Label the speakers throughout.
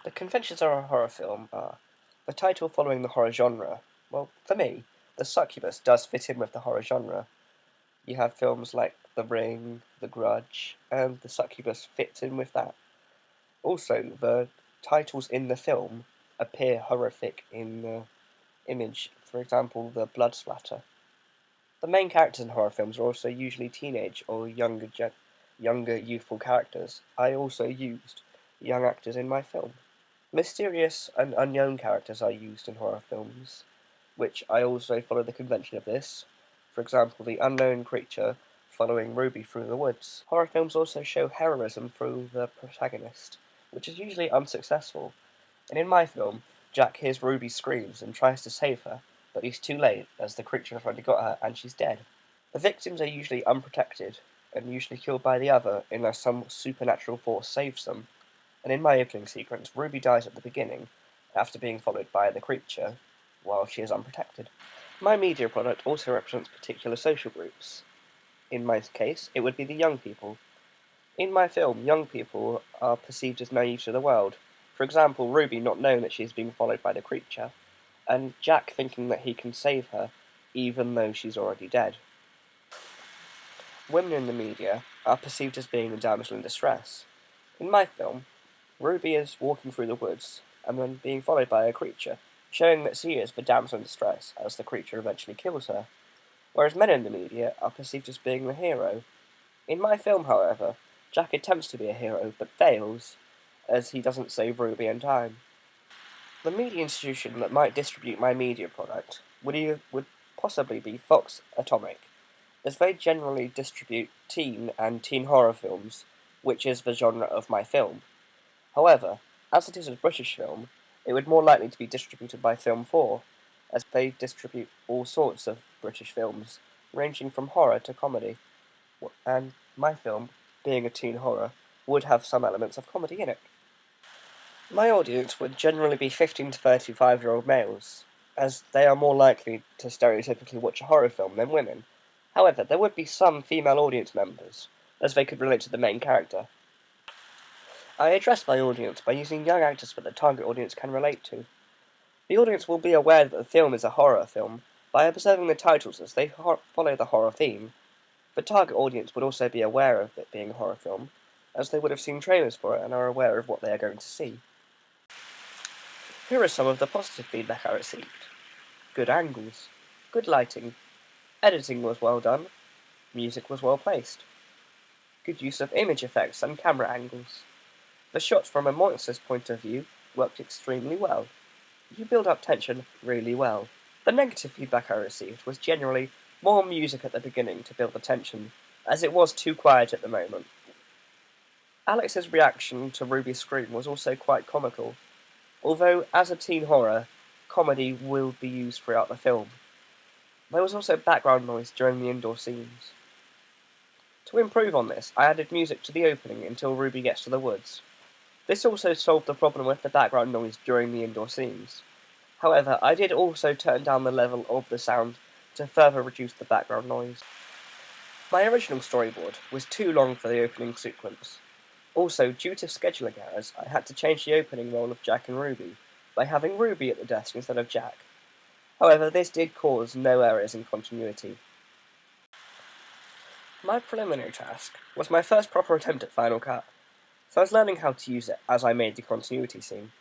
Speaker 1: The conventions of a horror film are the title following the horror genre. Well, for me, the Succubus does fit in with the horror genre. You have films like The Ring, The Grudge, and the Succubus fits in with that. Also, the titles in the film appear horrific in the image, for example, the blood splatter. The main characters in horror films are also usually teenage or younger youthful characters. I also used young actors in my film. Mysterious and unknown characters are used in horror films, which I also follow the convention of this. For example, the unknown creature following Ruby through the woods. Horror films also show heroism through the protagonist, which is usually unsuccessful. And in my film, Jack hears Ruby's screams and tries to save her, but he's too late as the creature has already got her and she's dead. The victims are usually unprotected and usually killed by the other unless some supernatural force saves them. And in my opening sequence, Ruby dies at the beginning, after being followed by the creature, while she is unprotected. My media product also represents particular social groups. In my case, it would be the young people. In my film, young people are perceived as naive to the world. For example, Ruby not knowing that she is being followed by the creature, and Jack thinking that he can save her, even though she's already dead. Women in the media are perceived as being the damsel in distress. In my film, Ruby is walking through the woods and then being followed by a creature, showing that she is the damsel in distress as the creature eventually kills her, whereas men in the media are perceived as being the hero. In my film, however, Jack attempts to be a hero but fails, as he doesn't save Ruby in time. The media institution that might distribute my media product would possibly be Fox Atomic, as they generally distribute teen and teen horror films, which is the genre of my film. However, as it is a British film, it would more likely to be distributed by Film 4, as they distribute all sorts of British films, ranging from horror to comedy. And my film, being a teen horror, would have some elements of comedy in it. My audience would generally be 15 to 35-year-old males, as they are more likely to stereotypically watch a horror film than women. However, there would be some female audience members, as they could relate to the main character. I address my audience by using young actors that the target audience can relate to. The audience will be aware that the film is a horror film by observing the titles as they follow the horror theme. The target audience would also be aware of it being a horror film, as they would have seen trailers for it and are aware of what they are going to see. Here are some of the positive feedback I received. Good angles, good lighting, editing was well done, music was well placed, good use of image effects and camera angles. The shots from a monster's point of view worked extremely well. You build up tension really well. The negative feedback I received was generally more music at the beginning to build the tension, as it was too quiet at the moment. Alex's reaction to Ruby's scream was also quite comical, although as a teen horror, comedy will be used throughout the film. There was also background noise during the indoor scenes. To improve on this, I added music to the opening until Ruby gets to the woods. This also solved the problem with the background noise during the indoor scenes. However, I did also turn down the level of the sound to further reduce the background noise. My original storyboard was too long for the opening sequence. Also, due to scheduling errors, I had to change the opening role of Jack and Ruby by having Ruby at the desk instead of Jack. However, this did cause no errors in continuity. My preliminary task was my first proper attempt at Final Cut, so I was learning how to use it as I made the continuity scene.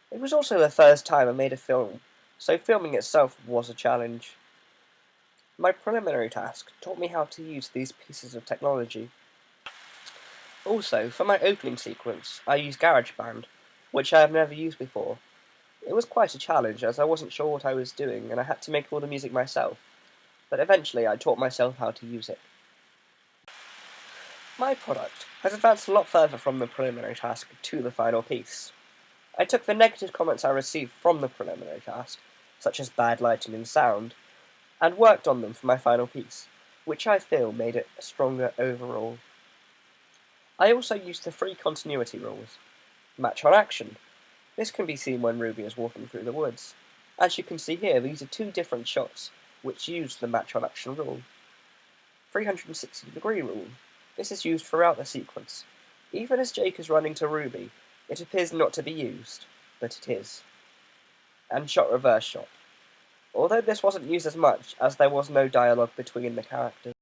Speaker 1: It was also the first time I made a film, so filming itself was a challenge. My preliminary task taught me how to use these pieces of technology. Also, for my opening sequence, I used GarageBand, which I have never used before. It was quite a challenge as I wasn't sure what I was doing and I had to make all the music myself, but eventually I taught myself how to use it. My product has advanced a lot further from the preliminary task to the final piece. I took the negative comments I received from the preliminary task, such as bad lighting and sound, and worked on them for my final piece, which I feel made it stronger overall. I also used the 3 continuity rules. Match on action. This can be seen when Ruby is walking through the woods. As you can see here, these are 2 different shots, which use the match on action rule. 360-degree rule. This is used throughout the sequence. Even as Jake is running to Ruby, It appears not to be used, but it is. And shot reverse shot. Although this wasn't used as much, as there was no dialogue between the characters.